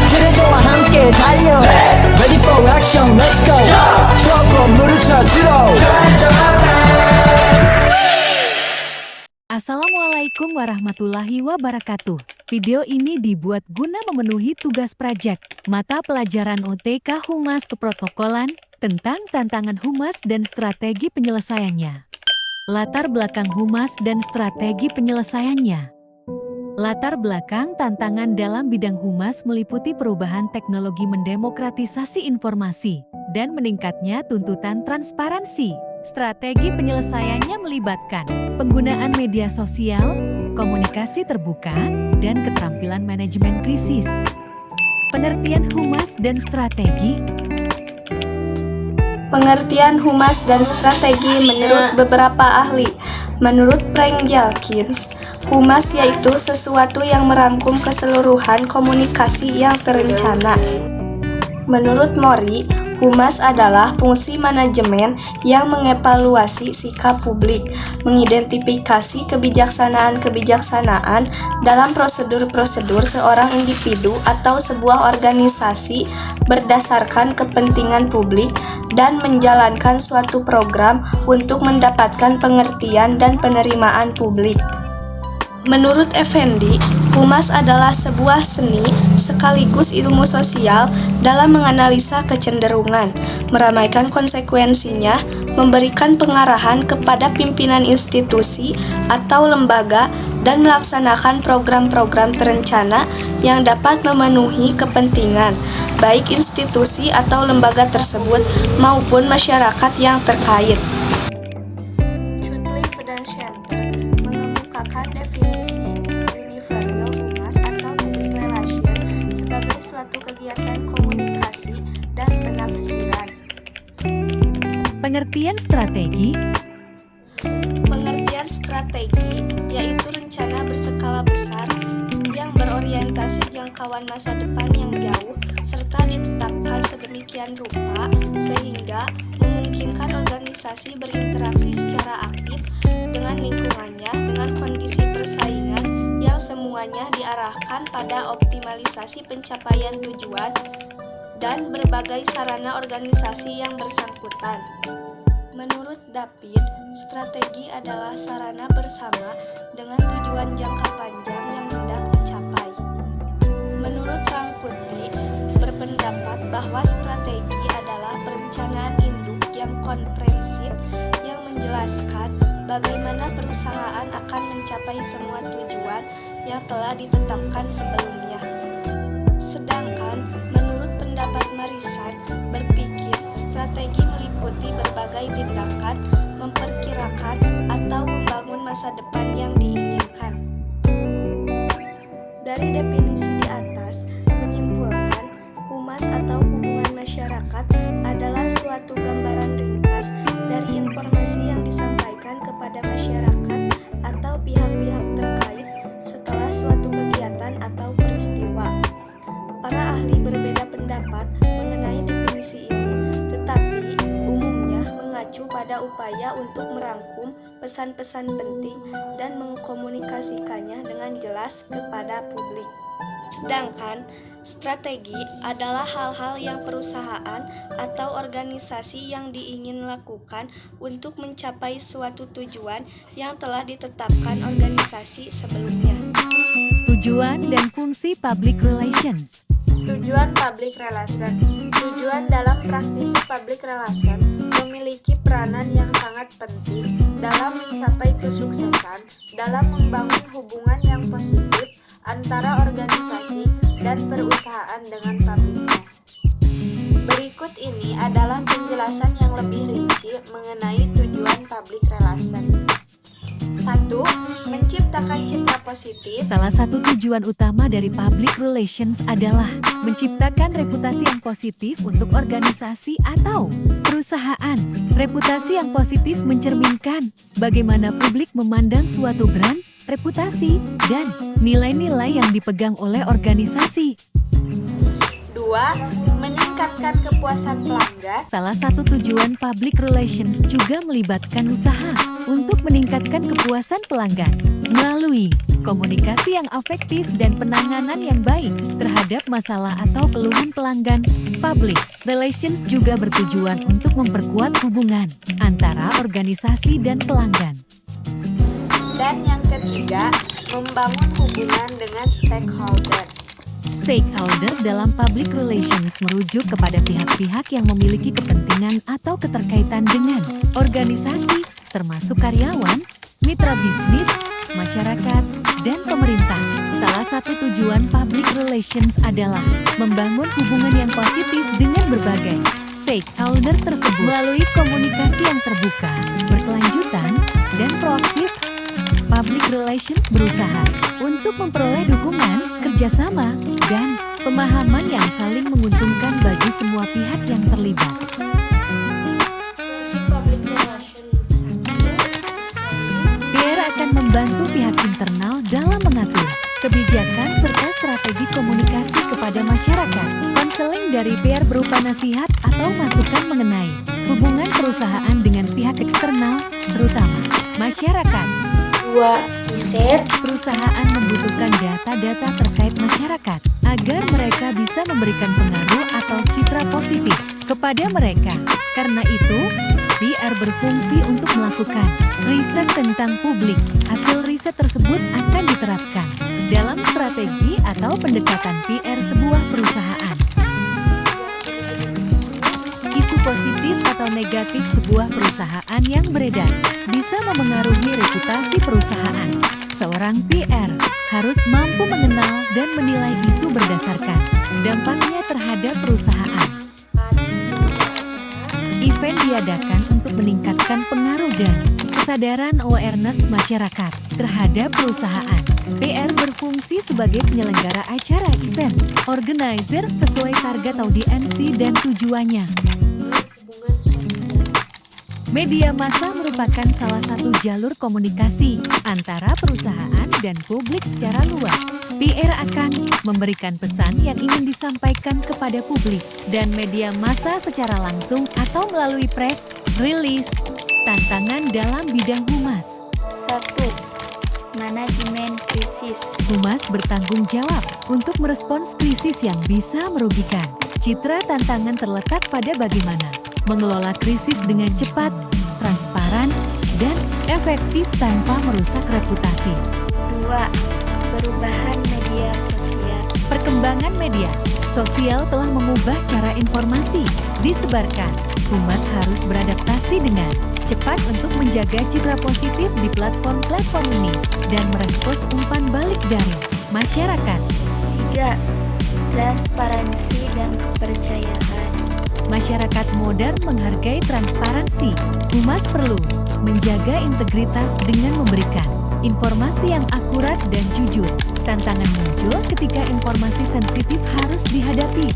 트레저와 함께 달려 Ready for action, let's go 추억 건물을 찾으러 Assalamualaikum warahmatullahi wabarakatuh. Video ini dibuat guna memenuhi tugas project mata pelajaran OTK Humas Keprotokolan tentang tantangan humas dan strategi penyelesaiannya. Latar belakang humas dan strategi penyelesaiannya. Latar belakang tantangan dalam bidang humas meliputi perubahan teknologi mendemokratisasi informasi dan meningkatnya tuntutan transparansi. Strategi penyelesaiannya melibatkan penggunaan media sosial, komunikasi terbuka, dan keterampilan manajemen krisis. Pengertian humas dan strategi. Pengertian humas dan strategi menurut beberapa ahli. Menurut Frank Jalkins, humas yaitu sesuatu yang merangkum keseluruhan komunikasi yang terencana. Menurut Mori, humas adalah fungsi manajemen yang mengevaluasi sikap publik, mengidentifikasi kebijaksanaan-kebijaksanaan dalam prosedur-prosedur seorang individu atau sebuah organisasi berdasarkan kepentingan publik, dan menjalankan suatu program untuk mendapatkan pengertian dan penerimaan publik. Menurut Effendi, humas adalah sebuah seni sekaligus ilmu sosial dalam menganalisa kecenderungan, meramaikan konsekuensinya, memberikan pengarahan kepada pimpinan institusi atau lembaga, dan melaksanakan program-program terencana yang dapat memenuhi kepentingan, baik institusi atau lembaga tersebut maupun masyarakat yang terkait. Chudley Center mengemukakan definisi universal humas atau public relation sebagai suatu kegiatan komunikasi dan penafsiran. Pengertian strategi. Pengertian strategi yaitu rencana berskala besar yang berorientasi jangkauan masa depan yang jauh serta ditetapkan sedemikian rupa sehingga memungkinkan organisasi berinteraksi secara aktif dengan lingkungannya dengan kondisi persaingan yang semuanya diarahkan pada optimalisasi pencapaian tujuan dan berbagai sarana organisasi yang bersangkutan. Menurut David, strategi adalah sarana bersama dengan tujuan jangka panjang yang hendak dicapai. Menurut Rangkuti, berpendapat bahwa strategi adalah perencanaan induk yang komprehensif yang menjelaskan bagaimana perusahaan akan mencapai semua tujuan yang telah ditetapkan sebelumnya. Sedangkan menurut pendapat Marisan, berpikir strategi meliputi berbagai tindakan memperkirakan atau membangun masa depan yang diinginkan. Dari definisi di atas menyimpulkan humas atau hubungan masyarakat adalah suatu gambaran ringkas dari informasi yang disampaikan kepada masyarakat atau pihak-pihak terkait setelah suatu kegiatan atau peristiwa. Para ahli berbeda pendapat mengenai definisi ini, tetapi umumnya mengacu pada upaya untuk merangkum pesan-pesan penting dan mengkomunikasikannya dengan jelas kepada publik. Sedangkan strategi adalah hal-hal yang perusahaan atau organisasi yang diingin lakukan untuk mencapai suatu tujuan yang telah ditetapkan organisasi sebelumnya. Tujuan dan fungsi public relations. Tujuan public relation. Tujuan dalam praktisi public relation memiliki peranan yang sangat penting dalam mencapai kesuksesan dalam membangun hubungan yang positif antara organisasi dan perusahaan dengan publiknya. Berikut ini adalah penjelasan yang lebih rinci mengenai tujuan public relation. 1. Menciptakan citra positif. Salah satu tujuan utama dari public relations adalah menciptakan reputasi yang positif untuk organisasi atau perusahaan. Reputasi yang positif mencerminkan bagaimana publik memandang suatu brand, reputasi, dan nilai-nilai yang dipegang oleh organisasi. 2. Meningkatkan kepuasan pelanggan. Salah satu tujuan public relations juga melibatkan usaha untuk meningkatkan kepuasan pelanggan. melalui komunikasi yang efektif dan penanganan yang baik terhadap masalah atau keluhan pelanggan. Public relations juga bertujuan untuk memperkuat hubungan antara organisasi dan pelanggan. Dan yang ketiga, membangun hubungan dengan stakeholder. Stakeholder dalam public relations merujuk kepada pihak-pihak yang memiliki kepentingan atau keterkaitan dengan organisasi, termasuk karyawan, mitra bisnis, masyarakat, dan pemerintah. Salah satu tujuan public relations adalah membangun hubungan yang positif dengan berbagai stakeholder tersebut melalui komunikasi yang terbuka, berkelanjutan, dan proaktif. Public relations berusaha untuk memperoleh dukungan, kerjasama, dan pemahaman yang saling menguntungkan bagi semua pihak yang terlibat. PR akan membantu pihak internal dalam mengatur kebijakan serta strategi komunikasi kepada masyarakat. Konseling dari PR berupa nasihat atau masukan mengenai hubungan perusahaan dengan pihak eksternal, terutama masyarakat. 2. Riset. Perusahaan membutuhkan data-data terkait masyarakat agar mereka bisa memberikan pengaruh atau citra positif kepada mereka. Karena itu, PR berfungsi untuk melakukan riset tentang publik. Hasil riset tersebut akan diterapkan dalam strategi atau pendekatan PR sebuah perusahaan. Isu positif atau negatif sebuah perusahaan yang beredar bisa memengaruhi reputasi perusahaan. Seorang PR harus mampu mengenal dan menilai isu berdasarkan dampaknya terhadap perusahaan. Event diadakan untuk meningkatkan pengaruh dan kesadaran awareness masyarakat terhadap perusahaan. PR berfungsi sebagai penyelenggara acara event, organizer sesuai target audiensi dan tujuannya. Media massa merupakan salah satu jalur komunikasi antara perusahaan dan publik secara luas. PR akan memberikan pesan yang ingin disampaikan kepada publik dan media massa secara langsung atau melalui press release. Tantangan dalam bidang humas. 1. Manajemen krisis. Humas bertanggung jawab untuk merespons krisis yang bisa merugikan. Citra tantangan terletak pada bagaimana mengelola krisis dengan cepat, transparan, dan efektif tanpa merusak reputasi. 2. Perubahan media sosial. Perkembangan media sosial telah mengubah cara informasi disebarkan. Humas harus beradaptasi dengan cepat untuk menjaga citra positif di platform-platform ini dan merespons umpan balik dari masyarakat. 3. Transparansi dan kepercayaan. Masyarakat modern menghargai transparansi. Humas perlu menjaga integritas dengan memberikan informasi yang akurat dan jujur. Tantangan muncul ketika informasi sensitif harus dihadapi.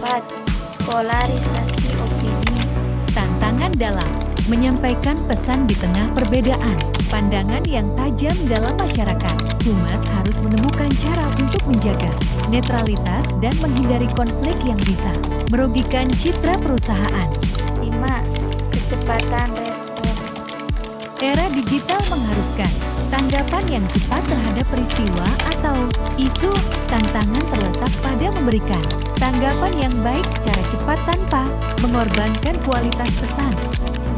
4. Polarisasi opini. Tantangan dalam menyampaikan pesan di tengah perbedaan pandangan yang tajam dalam masyarakat. Humas harus menemukan cara untuk menjaga netralitas dan menghindari konflik yang bisa merugikan citra perusahaan. 5. Kecepatan respons. Era digital mengharuskan tanggapan yang cepat terhadap peristiwa atau isu. Tantangan terletak pada memberikan tanggapan yang baik secara cepat tanpa mengorbankan kualitas pesan.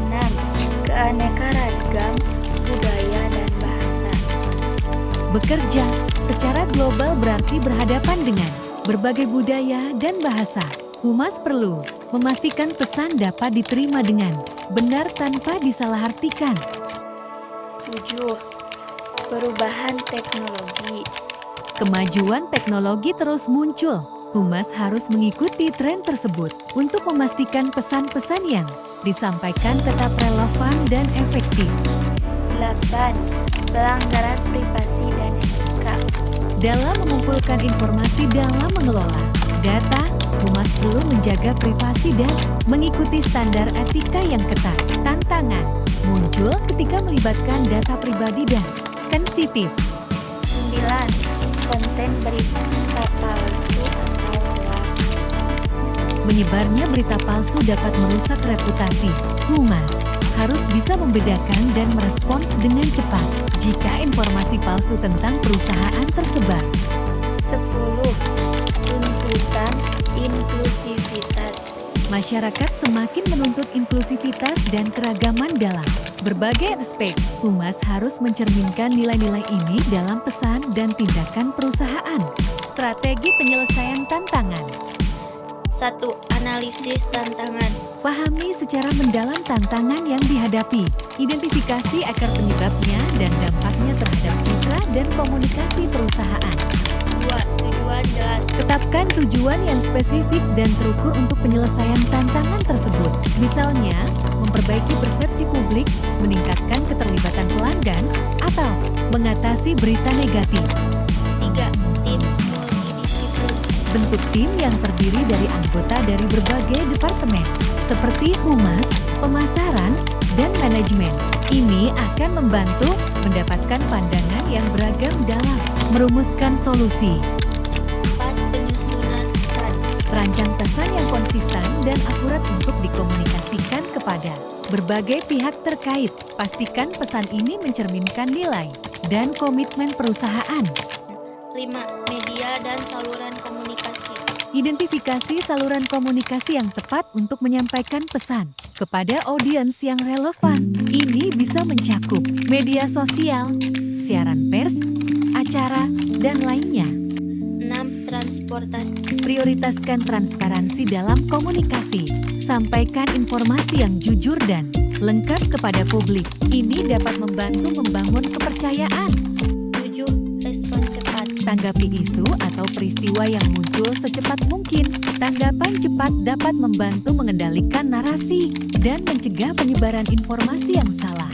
6. Keanekaragam budaya dan bahasa. Bekerja secara global berarti berhadapan dengan berbagai budaya dan bahasa. Humas perlu memastikan pesan dapat diterima dengan benar tanpa disalahartikan. 7. Perubahan teknologi. Kemajuan teknologi terus muncul. Humas harus mengikuti tren tersebut untuk memastikan pesan-pesan yang disampaikan tetap relevan dan efektif. 8. Pelanggaran privasi dan etika. Dalam mengumpulkan informasi dalam mengelola data, humas perlu menjaga privasi dan mengikuti standar etika yang ketat. Tantangan muncul ketika melibatkan data pribadi dan sensitif. 9. Konten berita palsu atau hoax. Menyebarnya berita palsu dapat merusak reputasi. Humas harus bisa membedakan dan merespons dengan cepat jika informasi palsu tentang perusahaan tersebar. 10. Tuntutan inklusivitas. Masyarakat semakin menuntut inklusivitas dan keragaman dalam berbagai aspek. Humas harus mencerminkan nilai-nilai ini dalam pesan dan tindakan perusahaan. Strategi penyelesaian tantangan. 1. Analisis tantangan. Pahami secara mendalam tantangan yang dihadapi. Identifikasi akar penyebabnya dan dampaknya terhadap citra dan komunikasi perusahaan. 2. Tujuan jelas. Tetapkan tujuan yang spesifik dan terukur untuk penyelesaian tantangan tersebut. Misalnya, memperbaiki persepsi publik, meningkatkan keterlibatan pelanggan, atau mengatasi berita negatif. 3. Tim multidisiplin. Bentuk tim yang terdiri dari anggota dari berbagai departemen, seperti humas, pemasaran, dan manajemen. Ini akan membantu mendapatkan pandangan yang beragam dalam merumuskan solusi. 4. Penyusunan pesan. Rancang pesan yang konsisten dan akurat untuk dikomunikasikan kepada berbagai pihak terkait. Pastikan pesan ini mencerminkan nilai dan komitmen perusahaan. 5. Media dan saluran komunikasi. Identifikasi saluran komunikasi yang tepat untuk menyampaikan pesan kepada audiens yang relevan. Ini bisa mencakup media sosial, siaran pers, acara, dan lainnya. 6. Transportasi. Prioritaskan transparansi dalam komunikasi. Sampaikan informasi yang jujur dan lengkap kepada publik. Ini dapat membantu membangun kepercayaan. 7. Respon cepat. Tanggapi isu atau peristiwa yang muncul secepat mungkin. Tanggapan cepat dapat membantu mengendalikan narasi dan mencegah penyebaran informasi yang salah.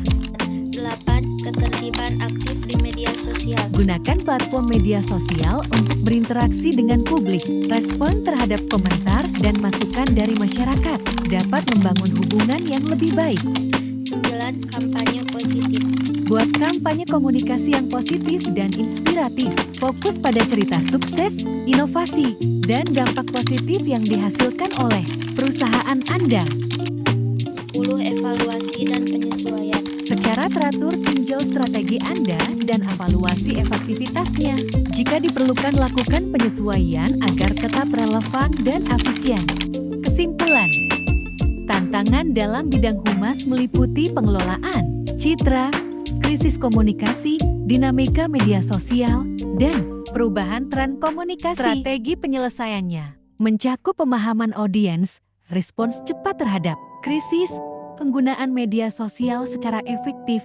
8. Keterlibatan aktif di media sosial. Gunakan platform media sosial untuk berinteraksi dengan publik. Respon terhadap komentar dan masukan dari masyarakat dapat membangun hubungan yang lebih baik. 9. Kampanye positif. Buat kampanye komunikasi yang positif dan inspiratif. Fokus pada cerita sukses, inovasi, dan dampak positif yang dihasilkan oleh perusahaan Anda. 10. Evaluasi dan penyesuaian. Secara teratur tinjau strategi Anda dan evaluasi efektivitasnya. Jika diperlukan, lakukan penyesuaian agar tetap relevan dan efisien. Kesimpulan, tantangan dalam bidang humas meliputi pengelolaan, citra, krisis komunikasi, dinamika media sosial, dan perubahan tren komunikasi. Strategi penyelesaiannya mencakup pemahaman audiens, respons cepat terhadap krisis, penggunaan media sosial secara efektif,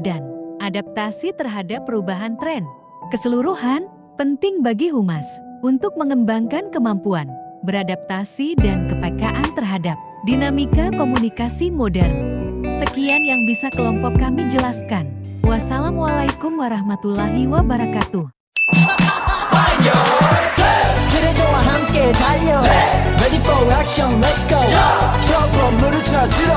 dan adaptasi terhadap perubahan tren. Keseluruhan penting bagi humas untuk mengembangkan kemampuan beradaptasi dan kepekaan terhadap dinamika komunikasi modern. Sekian yang bisa kelompok kami jelaskan. Wassalamualaikum warahmatullahi wabarakatuh. 트레저와 함께 달려 Ready for action, let's go 트러블 물을 쳐주러